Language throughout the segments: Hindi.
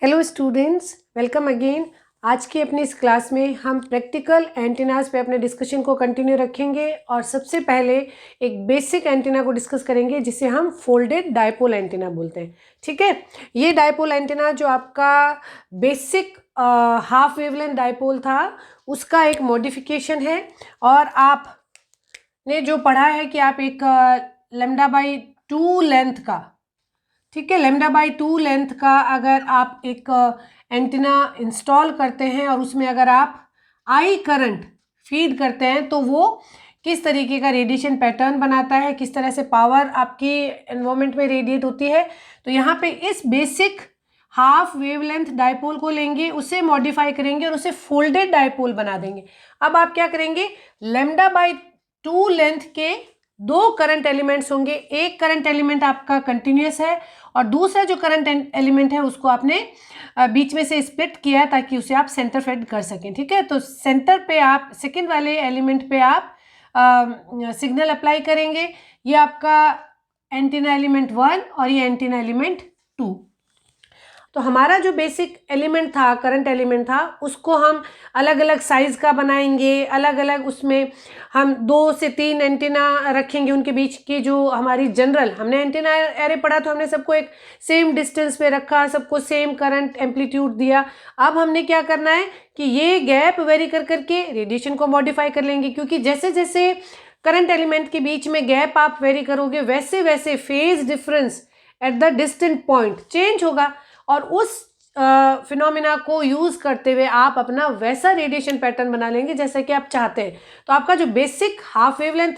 Hello students, welcome again. आज की अपनी इस क्लास में हम प्रैक्टिकल एंटीनाज पे अपने डिस्कशन को कंटिन्यू रखेंगे और सबसे पहले एक बेसिक एंटीना को डिस्कस करेंगे जिसे हम फोल्डेड डायपोल एंटीना बोलते हैं। ठीक है, ये डायपोल एंटीना जो आपका बेसिक हाफ वेवलेंथ डायपोल था उसका एक मॉडिफिकेशन है। और आपने जो पढ़ा है कि आप एक λ/2 लेंथ का, ठीक है, λ/2 लेंथ का अगर आप एक एंटीना इंस्टॉल करते हैं और उसमें अगर आप आई करंट फीड करते हैं तो वो किस तरीके का रेडिएशन पैटर्न बनाता है, किस तरह से पावर आपकी एनवायरनमेंट में रेडिएट होती है। तो यहाँ पे इस बेसिक हाफ वेवलेंथ डायपोल को लेंगे, उसे मॉडिफाई करेंगे और उसे फोल्डेड डायपोल बना देंगे। अब आप क्या करेंगे, λ/2 लेंथ के दो करंट एलिमेंट्स होंगे। एक करंट एलिमेंट आपका कंटिन्यूस है और दूसरा जो करंट एलिमेंट है उसको आपने बीच में से स्प्लिट किया ताकि उसे आप सेंटर फेड कर सकें। ठीक है, तो सेंटर पे आप सेकंड वाले एलिमेंट पे आप सिग्नल अप्लाई करेंगे। ये आपका एंटीना एलिमेंट 1 और ये एंटीना एलिमेंट 2। तो हमारा जो बेसिक एलिमेंट था, करंट एलिमेंट था, उसको हम अलग अलग साइज का बनाएंगे, अलग अलग उसमें हम 2 से 3 एंटीना रखेंगे। उनके बीच की जो हमारी जनरल हमने एंटीना एरे पढ़ा तो हमने सबको एक सेम डिस्टेंस पे रखा, सबको सेम करंट एम्पलीट्यूड दिया। अब हमने क्या करना है कि ये गैप वेरी कर करके रेडिएशन को मॉडिफाई कर लेंगे, क्योंकि जैसे जैसे करंट एलिमेंट के बीच में गैप आप वेरी करोगे वैसे वैसे phase difference at the distant point change होगा और उस फिनोमिना को यूज करते हुए आप अपना वैसा रेडिएशन पैटर्न बना लेंगे जैसा कि आप चाहते हैं। तो आपका जो basic half wavelength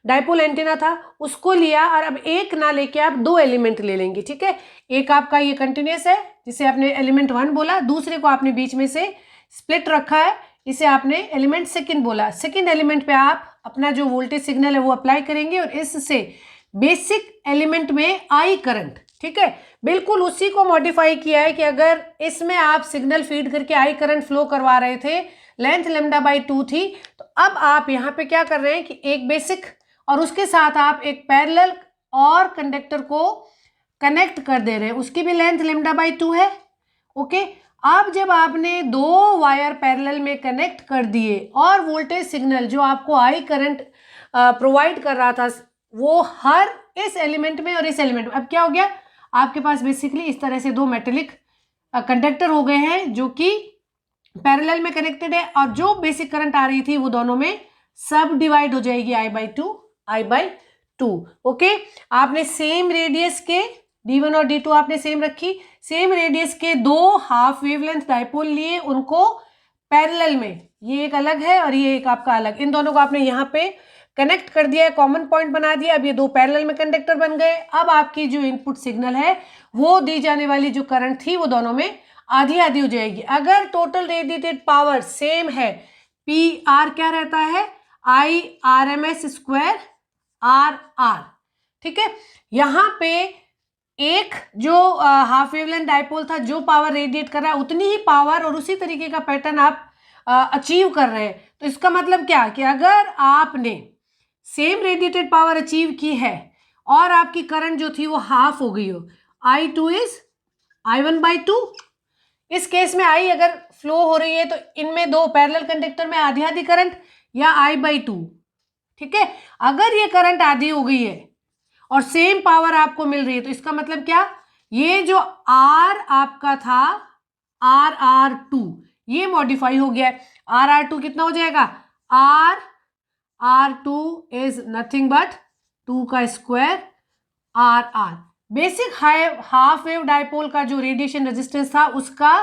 dipole antenna था उसको लिया और अब एक ना लेके आप दो एलिमेंट ले लेंगे। ठीक है, एक आपका ये कंटिन्यूस है जिसे आपने एलिमेंट 1 बोला, दूसरे को आपने बीच में से स्प्लिट रखा है, इसे आपने एलिमेंट सेकंड बोला। सेकंड एलिमेंट पे आप अपना जो वोल्टेज सिग्नल है वो अप्लाई करेंगे और इससे बेसिक एलिमेंट में आई करंट, ठीक है, बिल्कुल उसी को मॉडिफाई किया है कि अगर इसमें आप सिग्नल फीड करके आई करंट फ्लो करवा रहे थे, लेंथ λ/2 थी, तो अब आप यहाँ पे क्या कर रहे हैं कि एक बेसिक और उसके साथ आप एक पैरेलल और कंडक्टर को कनेक्ट कर दे रहे हैं, उसकी भी लेंथ λ/2 है। ओके, अब जब आपने दो वायर पैरेलल में कनेक्ट कर दिए और वोल्टेज सिग्नल जो आपको आई करंट प्रोवाइड कर रहा था वो हर इस एलिमेंट में और इस एलिमेंट में, अब क्या हो गया, आपके पास बेसिकली इस तरह से दो मेटेलिक कंडक्टर हो गए हैं जो कि पैरेलल में कनेक्टेड है और जो बेसिक करंट आ रही थी वो दोनों में सब डिवाइड हो जाएगी I/2। ओके, आपने सेम रेडियस के D1 और D2 आपने सेम रखी, सेम रेडियस के दो हाफ वेवलेंथ डायपोल लिए, उनको पैरेलल में, ये एक अलग है और ये एक आपका अलग, इन दोनों को आपने यहाँ पे कनेक्ट कर दिया है, कॉमन पॉइंट बना दिया। अब ये दो पैरेलल में कंडक्टर बन गए। अब आपकी जो इनपुट सिग्नल है वो दी जाने वाली जो करंट थी वो दोनों में आधी आधी हो जाएगी। अगर टोटल रेडिएटेड पावर सेम है, PR क्या रहता है, I/RMS² RR। ठीक है, यहाँ पे एक जो हाफ वेवलेंथ डायपोल था जो पावर रेडिएट कर रहा है उतनी ही पावर और उसी तरीके का पैटर्न आप अचीव कर रहे हैं। तो इसका मतलब क्या कि अगर आपने सेम रेडिएटेड पावर अचीव की है और आपकी करंट जो थी वो हाफ हो गई हो, I2 इज I1/2। इस केस में I अगर फ्लो हो रही है तो इनमें दो पैरेलल कंडक्टर में आधी आधी करंट या I/2। ठीक है, अगर ये करंट आधी हो गई है और सेम पावर आपको मिल रही है तो इसका मतलब क्या, ये जो R आपका था RR2 ये मॉडिफाई हो गया है। RR2 कितना हो जाएगा, R2 इज नथिंग बट 2 का square RR। Basic half wave dipole का जो रेडिएशन रेजिस्टेंस था उसका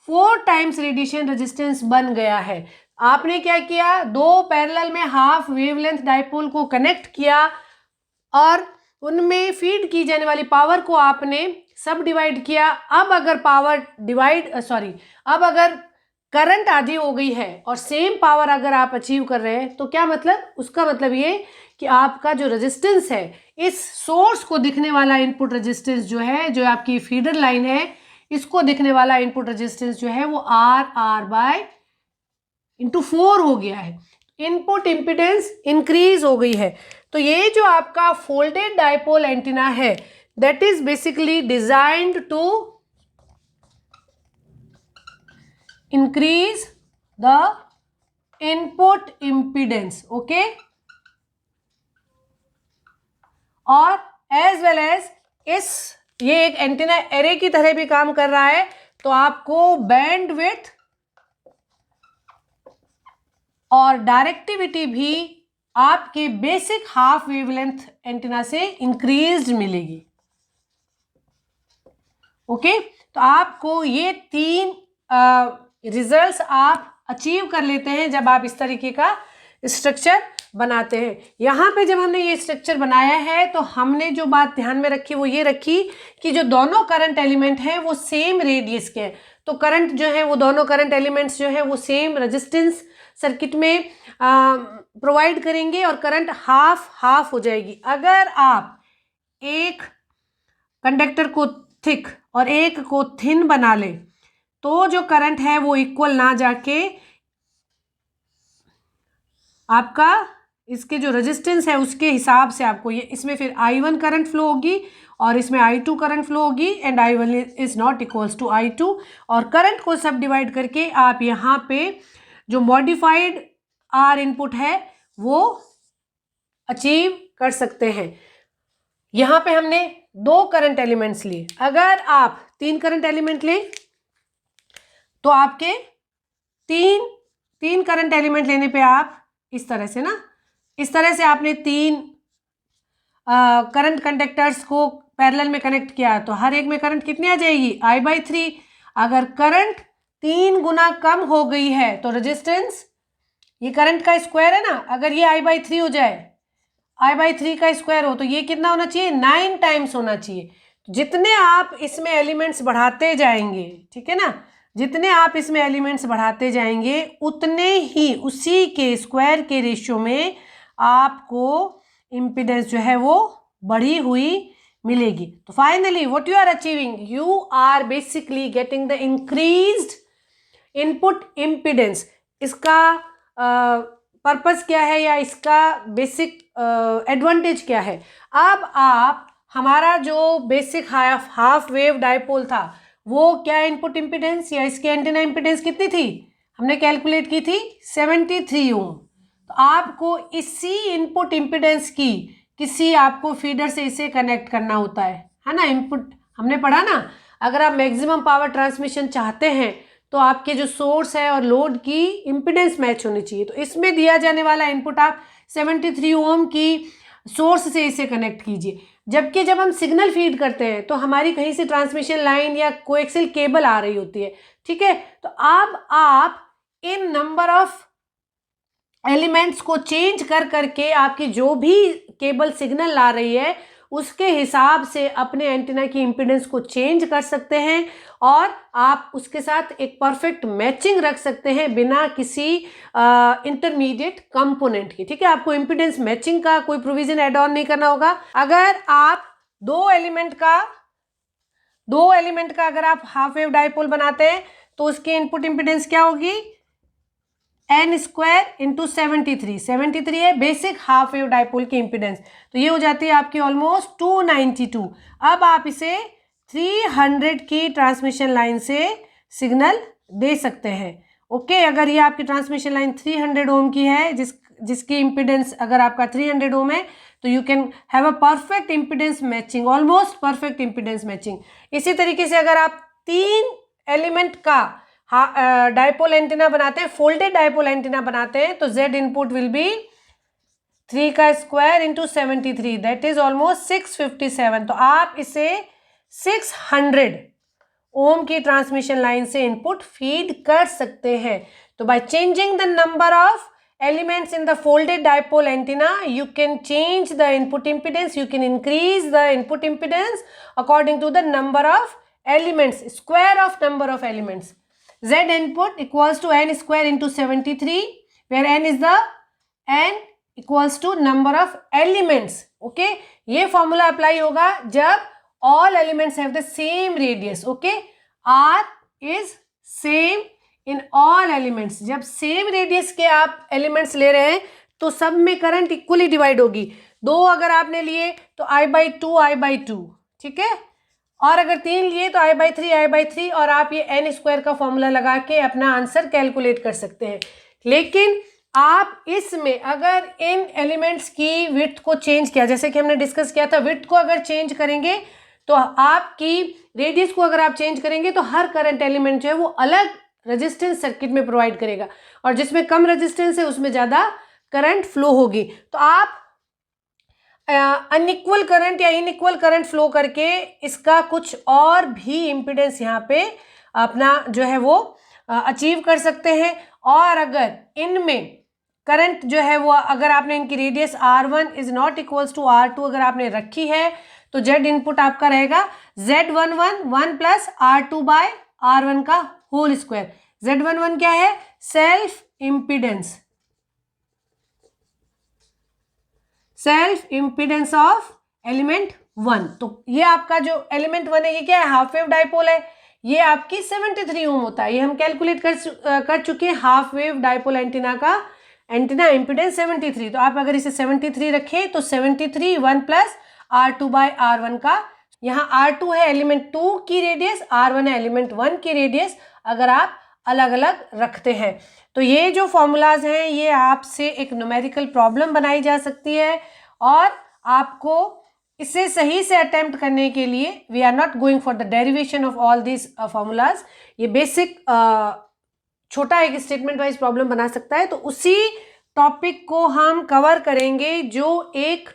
4 टाइम्स रेडिएशन रेजिस्टेंस बन गया है। आपने क्या किया, दो पैरेलल में हाफ वेवलेंथ डायपोल को कनेक्ट किया और उनमें फीड की जाने वाली पावर को आपने सब डिवाइड किया। अब अगर करंट आधी हो गई है और सेम पावर अगर आप अचीव कर रहे हैं तो क्या मतलब, उसका मतलब ये कि आपका जो रेजिस्टेंस है, इस सोर्स को दिखने वाला इनपुट रेजिस्टेंस जो है, जो आपकी फीडर लाइन है, इसको दिखने वाला इनपुट रेजिस्टेंस जो है वो RR/4 हो गया है। इनपुट इम्पीडेंस इंक्रीज हो गई है। तो ये जो आपका फोल्डेड डायपोल एंटीना है that is basically designed to increase the input impedance, okay, और एज वेल एज ये एक एंटीना एरे की तरह भी काम कर रहा है, तो आपको बैंडविड्थ और डायरेक्टिविटी भी आपके बेसिक हाफ वेवलेंथ एंटीना से इंक्रीज्ड मिलेगी। ओके, तो आपको ये 3 रिजल्ट्स आप अचीव कर लेते हैं जब आप इस तरीके का स्ट्रक्चर बनाते हैं। यहाँ पे जब हमने ये स्ट्रक्चर बनाया है तो हमने जो बात ध्यान में रखी वो ये रखी कि जो दोनों करंट एलिमेंट हैं वो सेम रेडियस के हैं, तो करंट जो है वो दोनों करंट एलिमेंट्स जो है वो सेम रेजिस्टेंस सर्किट में प्रोवाइड करेंगे और करंट हाफ हाफ हो जाएगी। अगर आप एक कंडक्टर को थिक और एक को थिन बना ले तो जो करंट है वो इक्वल ना जाके आपका इसके जो रेजिस्टेंस है उसके हिसाब से आपको ये इसमें फिर I1 करंट फ्लो होगी और इसमें I2 करंट फ्लो होगी and I1 is not equals to I2, और करंट को सब डिवाइड करके आप यहाँ पे जो मॉडिफाइड R इनपुट है वो अचीव कर सकते हैं। यहाँ पे हमने 2 करंट एलिमेंट्स लिए, अगर आप 3 करंट एलिमेंट लें तो आपके 3 करंट एलिमेंट लेने पे आप इस तरह से इस तरह से आपने 3 करंट कंडक्टर्स को पैरेलल में कनेक्ट किया तो हर एक में करंट कितनी आ जाएगी I/3। अगर करंट 3 गुना कम हो गई है तो रेजिस्टेंस, ये करंट का स्क्वायर है ना, अगर ये I/3 हो जाए, I/3 का स्क्वायर हो तो ये कितना होना चाहिए 9 टाइम्स होना चाहिए। जितने आप इसमें एलिमेंट्स बढ़ाते जाएंगे, ठीक है ना, जितने आप इसमें एलिमेंट्स बढ़ाते जाएंगे उतने ही उसी के स्क्वायर के रेशियो में आपको इम्पीडेंस जो है वो बढ़ी हुई मिलेगी। तो finally what you are achieving, you are basically getting the increased input impedance. इसका पर्पस क्या है या इसका बेसिक एडवांटेज क्या है? अब आप हमारा जो बेसिक हाफ वेव डायपोल था वो क्या इनपुट इम्पीडेंस या इसके एंटीना इम्पीडेंस कितनी थी, हमने कैलकुलेट की थी 73 ओम। तो आपको इसी इनपुट इम्पीडेंस की किसी आपको फीडर से इसे कनेक्ट करना होता है ना। इनपुट हमने पढ़ा ना, अगर आप मैक्सिमम पावर ट्रांसमिशन चाहते हैं तो आपके जो सोर्स है और लोड की इम्पीडेंस मैच होनी चाहिए। तो इसमें दिया जाने वाला इनपुट आप 73 ओम की सोर्स से इसे कनेक्ट कीजिए। जबकि जब हम सिग्नल फीड करते हैं तो हमारी कहीं से ट्रांसमिशन लाइन या कोएक्सियल केबल आ रही होती है, ठीक है। तो अब आप इन नंबर ऑफ एलिमेंट्स को चेंज कर करके आपकी जो भी केबल सिग्नल ला रही है उसके हिसाब से अपने एंटीना की इम्पीडेंस को चेंज कर सकते हैं और आप उसके साथ एक परफेक्ट मैचिंग रख सकते हैं बिना किसी इंटरमीडिएट कंपोनेंट की, ठीक है। आपको इम्पीडेंस मैचिंग का कोई प्रोविजन ऐड ऑन नहीं करना होगा। अगर आप दो एलिमेंट का अगर आप हाफ वेव डायपोल बनाते हैं तो उसकी इनपुट इम्पीडेंस क्या होगी, n² इंटू 73 है बेसिक हाफ वेव डायपोल की इम्पीडेंस, तो ये हो जाती है आपकी ऑलमोस्ट 292। अब आप इसे 300 की ट्रांसमिशन लाइन से सिग्नल दे सकते हैं। ओके, अगर ये आपकी ट्रांसमिशन लाइन 300 ओम की है जिसकी इम्पीडेंस अगर आपका 300 ओम है तो you can have a perfect impedance matching, almost perfect impedance matching. इसी तरीके से अगर आप 3 एलिमेंट का डायपोल एंटीना बनाते हैं, फोल्डेड डायपोल एंटीना बनाते हैं, तो Z इनपुट विल बी 3 का square into 73, that is almost 657। तो आप इसे 600 ओम की ट्रांसमिशन लाइन से इनपुट फीड कर सकते हैं। तो by changing the number of elements in the folded dipole antenna you can change the input impedance, you can increase the input impedance according to the number of elements, square of number of elements. Z input equals to n square into 73 where n is the n equals to number of elements. Okay, ये फॉर्मूला अप्लाई होगा जब all elements have the same radius. Okay, R is same in all elements. जब सेम रेडियस के आप एलिमेंट्स ले रहे हैं तो सब में करंट इक्वली डिवाइड होगी। 2 अगर आपने लिए तो I/2 I/2, ठीक है, और अगर 3 लिए तो I/3 और आप ये n स्क्वायर का फॉर्मूला लगा के अपना आंसर कैलकुलेट कर सकते हैं। लेकिन आप इसमें अगर इन एलिमेंट्स की विड्थ को चेंज किया, जैसे कि हमने डिस्कस किया था, विड्थ को अगर चेंज करेंगे तो आपकी रेडियस को अगर आप चेंज करेंगे तो हर करंट एलिमेंट जो है वो अलग रेजिस्टेंस सर्किट में प्रोवाइड करेगा, और जिसमें कम रेजिस्टेंस है उसमें ज़्यादा करंट फ्लो होगी। तो आप अनइक्वल करंट या इनइक्वल करंट फ्लो करके इसका कुछ और भी इम्पिडेंस यहाँ पे अपना जो है वो अचीव कर सकते हैं। और अगर इनमें करंट जो है वो, अगर आपने इनकी radius R1 is not equals to R2 अगर आपने रखी है तो Z इनपुट आपका रहेगा Z11 1 प्लस R2/R1 का होल स्क्वायर। Z11 क्या है? Self impedance of element 1। तो ये आपका जो एलिमेंट 1 है ये क्या है? हाफ वेव डाइपोल है। ये आपकी 73 ओम होता है, ये हम कैलकुलेट कर चुके हैं। हाफ वेव डाइपोल एंटीना का एंटीना इम्पीडेंस 73। तो आप अगर इसे 73 रखें तो 73 1 प्लस R2/R1 का, यहाँ R2 है एलिमेंट 2 की रेडियस, R1 है एलिमेंट 1 की रेडियस, अगर आप अलग अलग रखते हैं तो ये जो फॉर्मूलाज हैं ये आपसे एक न्यूमेरिकल प्रॉब्लम बनाई जा सकती है। और आपको इसे सही से अटेम्प्ट करने के लिए we are not going for the derivation of all this formulas. ये बेसिक छोटा एक स्टेटमेंट वाइज प्रॉब्लम बना सकता है। तो उसी टॉपिक को हम कवर करेंगे जो एक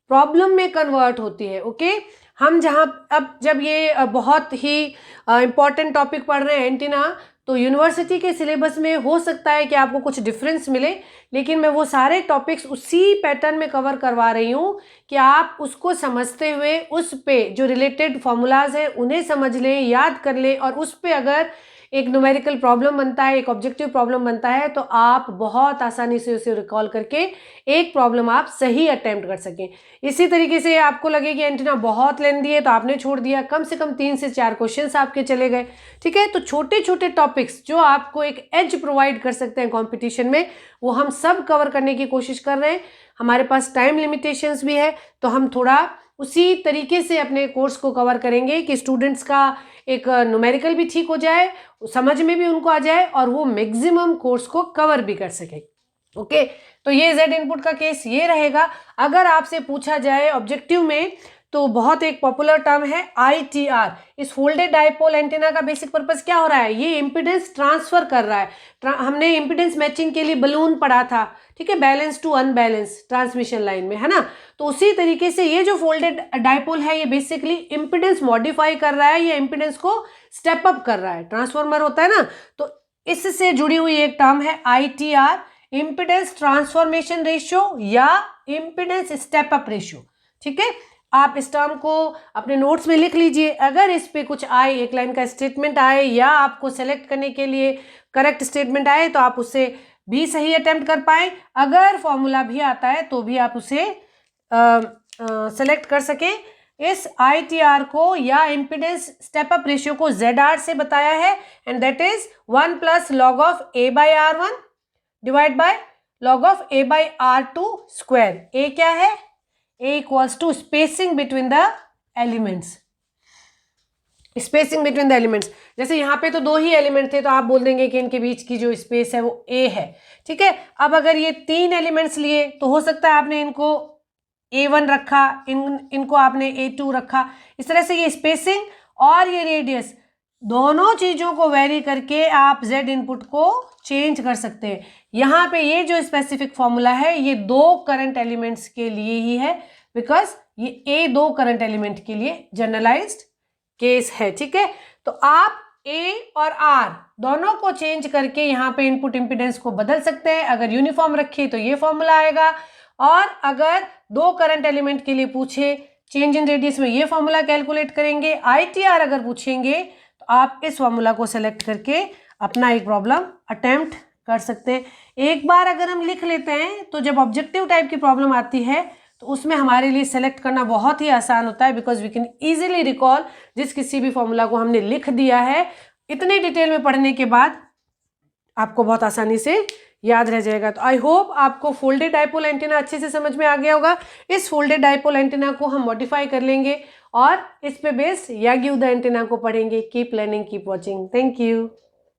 प्रॉब्लम में कन्वर्ट होती है। ओके, हम जहाँ अब जब ये बहुत ही इम्पॉर्टेंट टॉपिक पढ़ रहे हैं एंटीना, तो यूनिवर्सिटी के सिलेबस में हो सकता है कि आपको कुछ डिफरेंस मिले, लेकिन मैं वो सारे टॉपिक्स उसी पैटर्न में कवर करवा रही हूँ कि आप उसको समझते हुए उस पे जो रिलेटेड फॉर्मूलाज हैं उन्हें समझ लें, याद कर लें, और उस पे अगर एक न्यूमेरिकल प्रॉब्लम बनता है, एक ऑब्जेक्टिव प्रॉब्लम बनता है, तो आप बहुत आसानी से उसे रिकॉल करके एक प्रॉब्लम आप सही अटेम्प्ट कर सकें। इसी तरीके से आपको लगे कि एंटीना बहुत लेंदी है तो आपने छोड़ दिया, कम से कम 3 से 4 क्वेश्चंस आपके चले गए। ठीक है, तो छोटे छोटे टॉपिक्स जो आपको एक एज प्रोवाइड कर सकते हैं कंपटीशन में, वो हम सब कवर करने की कोशिश कर रहे हैं। हमारे पास टाइम लिमिटेशंस भी है, तो हम थोड़ा उसी तरीके से अपने कोर्स को कवर करेंगे कि स्टूडेंट्स का एक न्यूमेरिकल भी ठीक हो जाए, समझ में भी उनको आ जाए, और वो मैक्सिमम कोर्स को कवर भी कर सके। ओके, तो ये Z इनपुट का केस ये रहेगा। अगर आपसे पूछा जाए ऑब्जेक्टिव में, तो बहुत एक पॉपुलर टर्म है ITR। इस फोल्डेड डाइपोल एंटीना का बेसिक पर्पस क्या हो रहा है? ये इम्पीडेंस ट्रांसफर कर रहा है। हमने इम्पीडेंस मैचिंग के लिए बलून पढ़ा था, ठीक है, balance to unbalance transmission line में, है ना। तो उसी तरीके से ये जो फोल्डेड डाइपोल है ये बेसिकली इम्पीडेंस मॉडिफाई कर रहा है, ये इम्पीडेंस को स्टेप अप कर रहा है। ट्रांसफॉर्मर होता है ना, तो इससे जुड़ी हुई एक टर्म है ITR, इम्पीडेंस ट्रांसफॉर्मेशन रेशियो या इम्पीडेंस स्टेप अप रेशियो। ठीक है, आप इस टर्म को अपने नोट्स में लिख लीजिए। अगर इस पे कुछ आए, एक लाइन का स्टेटमेंट आए या आपको सेलेक्ट करने के लिए करेक्ट स्टेटमेंट आए, तो आप उसे भी सही अटेम्प्ट कर पाए। अगर फॉर्मूला भी आता है तो भी आप उसे सेलेक्ट कर सकें। इस ITR को या इम्पीडेंस स्टेप अप रेशियो को ZR से बताया है, and that is 1 plus log of A/R1 divide by log of A/R2 square. A क्या है? A equals to spacing between the elements. Spacing between the elements, जैसे यहाँ पे तो 2 ही एलिमेंट थे तो आप बोल देंगे कि इनके बीच की जो स्पेस है वो A है। ठीक है, अब अगर ये 3 एलिमेंट्स लिए तो हो सकता है आपने इनको A1 रखा, इनको आपने A2 रखा। इस तरह से ये स्पेसिंग और ये रेडियस दोनों चीज़ों को वेरी करके आप Z इनपुट को चेंज कर सकते हैं। यहाँ पे ये जो स्पेसिफिक फॉर्मूला है ये 2 करंट एलिमेंट्स के लिए ही है, बिकॉज ये A 2 करंट एलिमेंट के लिए जनरलाइज्ड केस है। ठीक है, तो आप A और R दोनों को चेंज करके यहाँ पे इनपुट इम्पीडेंस को बदल सकते हैं। अगर यूनिफॉर्म रखिए तो ये फॉर्मूला आएगा, और अगर 2 करंट एलिमेंट के लिए पूछे चेंज इन रेडियस में ये फॉर्मूला कैलकुलेट करेंगे। ITR अगर पूछेंगे तो आप इस फॉर्मूला को सेलेक्ट करके अपना एक प्रॉब्लम अटेम्प्ट कर सकते हैं। एक बार अगर हम लिख लेते हैं तो जब ऑब्जेक्टिव टाइप की प्रॉब्लम आती है तो उसमें हमारे लिए सेलेक्ट करना बहुत ही आसान होता है, because we can easily recall जिस किसी भी फॉर्मूला को हमने लिख दिया है। इतने डिटेल में पढ़ने के बाद आपको बहुत आसानी से याद रह जाएगा। तो आई होप आपको फोल्डेड डाइपोल एंटीना अच्छे से समझ में आ गया होगा। इस फोल्डेड डाइपोल एंटीना को हम मॉडिफाई कर लेंगे और इस पे बेस्ड यागी उदा एंटीना को पढ़ेंगे। Keep learning, keep watching. Thank you.